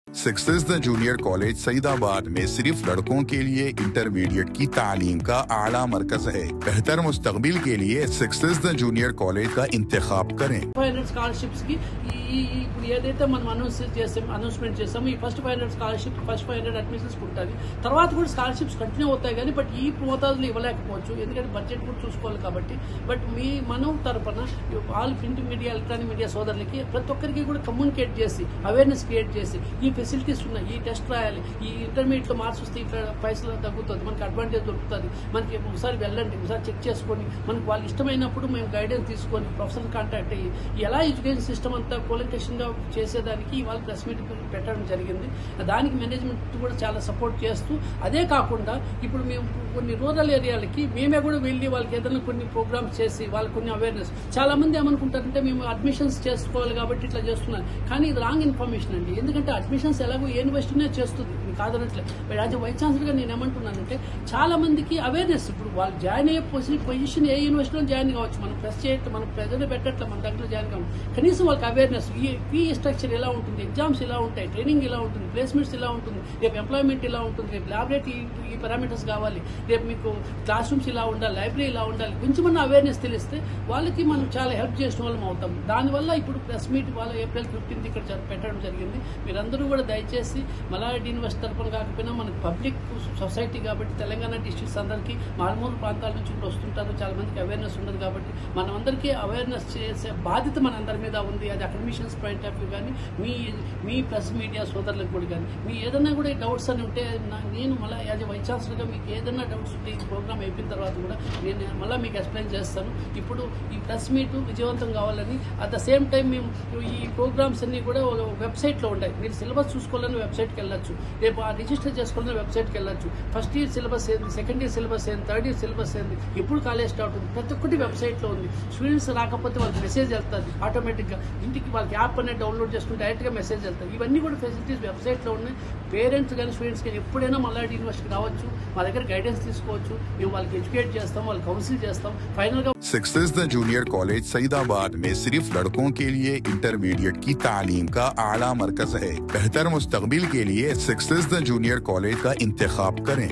Sixth junior college Saidabad में सिर्फ लड़कों के लिए इंटरमीडिएट की तालीम का आला मरकज है। बेहतर मुस्तकबिल के लिए सिक्सथ जूनियर कॉलेज का इंतखाब करें। 500 స్కాలర్షిప్స్ కి ఇప్పుడు ఏదైతే మనం అనౌన్స్మెంట్ చేసామో ఈ ఫస్ట్ 500 స్కాలర్షిప్ ఫస్ట్ 500 అడ్మిషన్స్ ఉంటుంది. తర్వాత కూడా స్కాలర్షిప్స్ కంటిన్యూ అవుతాయి కానీ బట్ ఈ మోతాదులో ఇవ్వలేకపోవచ్చు, ఎందుకంటే బడ్జెట్ కూడా చూసుకోవాలి కాబట్టి. బట్ మనం తరపున all print media electronic media సోదరులకి ప్రతి ఒక్కరికి కూడా కమ్యూనికేట్ చేసి అవేర్నెస్ క్రియేట్ చేసి ఈ ఫెసిలిటీస్ ఉన్నాయి, ఈ టెస్ట్ రాయాలి, ఈ ఇంటర్మీడియట్ లో మార్క్స్ వస్తే ఇట్లా పైసలు తగ్గుతుంది, మనకి అడ్వాంటేజ్ దొరుకుతుంది, మనకి ఒకసారి వెళ్ళండి, ఒకసారి చెక్ చేసుకొని మనకి వాళ్ళు ఇష్టమైనప్పుడు మేము గైడెన్స్ తీసుకొని ప్రొఫెసర్ కాంటాక్ట్ అయ్యి ఎలా ఎడ్యుకేషన్ సిస్టమ్ అంతా కూలంకషంగా చేసేదానికి ఇవాళ ప్రెస్ మీట్ పెట్టడం జరిగింది. దానికి మేనేజ్మెంట్ కూడా చాలా సపోర్ట్ చేస్తూ, అదే కాకుండా ఇప్పుడు మేము కొన్ని రూరల్ ఏరియాలకి మేమే కూడా వెళ్ళి వాళ్ళకి ఏదైనా కొన్ని ప్రోగ్రామ్స్ చేసి వాళ్ళకి కొన్ని అవేర్నెస్. చాలా మంది ఏమనుకుంటారంటే మేము అడ్మిషన్స్ చేసుకోవాలి కాబట్టి ఇట్లా చేస్తున్నాం, కానీ ఇది రాంగ్ ఇన్ఫర్మేషన్ అండి. ఎందుకంటే అడ్మిషన్స్ ఎలాగో ఏ యూనివర్సిటీనే చేస్తుంది, కాదనట్లే. యాజ్ వైస్ ఛాన్సలర్గా నేను ఏమంటున్నానంటే చాలా మందికి అవేర్నెస్, ఇప్పుడు వాళ్ళు జాయిన్ అయ్యే పొజిషన్ ఏ యూనివర్సిటీలో జాయిన్ కావచ్చు, మనం ప్రెస్ చేయట్లేదు, మనం ప్రజలు పెట్టట్లే, మన దగ్గర జాయిన్ కావాలి. కనీసం వాళ్ళకి అవేర్నెస్, ఈ ఫీ స్ట్రక్చర్ ఎలా ఉంటుంది, ఎగ్జామ్స్ ఎలా ఉంటాయి, ట్రైనింగ్ ఎలా ఉంటుంది, ప్లేస్మెంట్స్ ఎలా ఉంటుంది, రేపు ఎంప్లాయ్మెంట్ ఎలా ఉంటుంది, రేపు ల్యాబొరేటరీ ఈ పారామీటర్స్ కావాలి, రేపు మీకు క్లాస్ రూమ్స్ ఇలా ఉండాలి, లైబ్రరీ ఇలా ఉండాలి, కొంచెం అవేర్నెస్ తెలిస్తే వాళ్ళకి మనం చాలా హెల్ప్ చేసిన వాళ్ళం అవుతాం. దానివల్ల ఇప్పుడు ప్రెస్ మీట్ వాళ్ళ April 15th ఇక్కడ పెట్టడం జరిగింది. మీరందరూ కూడా దయచేసి మల్లారెడ్డి యూనివర్సిటీ తరఫున కాకపోయినా మనకి పబ్లిక్ సొసైటీ కాబట్టి తెలంగాణ డిస్ట్రిక్ట్స్ అందరికీ మారుమూల ప్రాంతాల నుంచి కూడా వస్తుంటారు, చాలా మందికి అవేర్నెస్ ఉండదు కాబట్టి మనం అందరికీ అవేర్నెస్ చేసే బాధ్యత మన అందరి మీద ఉంది. అది అకాడమిషియన్స్ పాయింట్ ఆఫ్ వ్యూ కానీ మీ ప్రెస్ మీడియా సోదరులకు కూడా కానీ మీ ఏదైనా కూడా డౌట్స్ అని ఉంటే నేను మళ్ళీ యాజ్ వైస్ ఛాన్సలర్గా మీకు ఏదైనా డౌట్స్ ఉంటే ఈ ప్రోగ్రామ్ అయిపోయిన తర్వాత కూడా నేను మళ్ళీ మీకు ఎక్స్ప్లెయిన్ చేస్తాను. ఇప్పుడు ఈ ప్రెస్ మీట్ విజయవంతం కావాలని అట్ ద సేమ్ టైం మేము ఈ ప్రోగ్రామ్స్ అన్ని కూడా వెబ్సైట్లో ఉంటాయి. మీరు సిలబస్ చూసుకోవాలని వెబ్సైట్కి వెళ్ళొచ్చు, రేపు ఆ రిజిస్టర్ చేసుకోవాలని వెబ్సైట్కి వెళ్ళొచ్చు. ఫస్ట్ ఇయర్ సిలబస్ ఏంది, సెకండ్ ఇయర్ సిలబస్ ఏంది, థర్డ్ ఇయర్ సిలబస్ ఏంది, ఎప్పుడు కాలేజ్ స్టార్ట్ ఉంది, ప్రతి ఒక్కటి వెబ్సైట్లో ఉంది. స్టూడెంట్స్ రాకపోతే వాళ్ళకి మెసేజ్ వెళ్తుంది ఆటోమేటిక్గా, ఇంటికి వాళ్ళకి యాప్ అనేది డౌన్లోడ్ చేసుకుని డైరెక్ట్గా మెసేజ్ వెళ్తుంది. ఇవన్నీ కూడా ఫెసిలిటీస్ వెబ్సైట్లో ఉన్నాయి. పేరెంట్స్ కానీ స్టూడెంట్స్ కానీ ఎప్పుడైనా మల్లారెడ్డి యూనివర్సిటీకి రావచ్చు, మా దగ్గర గైడెన్స్ తీసుకోవచ్చు, మేము వాళ్ళకి ఎడ్యుకేట్ చేస్తాం, వాళ్ళకి కౌన్సిల్ చేస్తాం. ఫైనల్గా सिक्सथ जूनियर कॉलेज सईदाबाद में सिर्फ लड़कों के लिए इंटरमीडिएट की तालीम का आला मरकज है। बेहतर मुस्तकबिल के लिए सिक्सथ जूनियर कॉलेज का इंतखाब करें।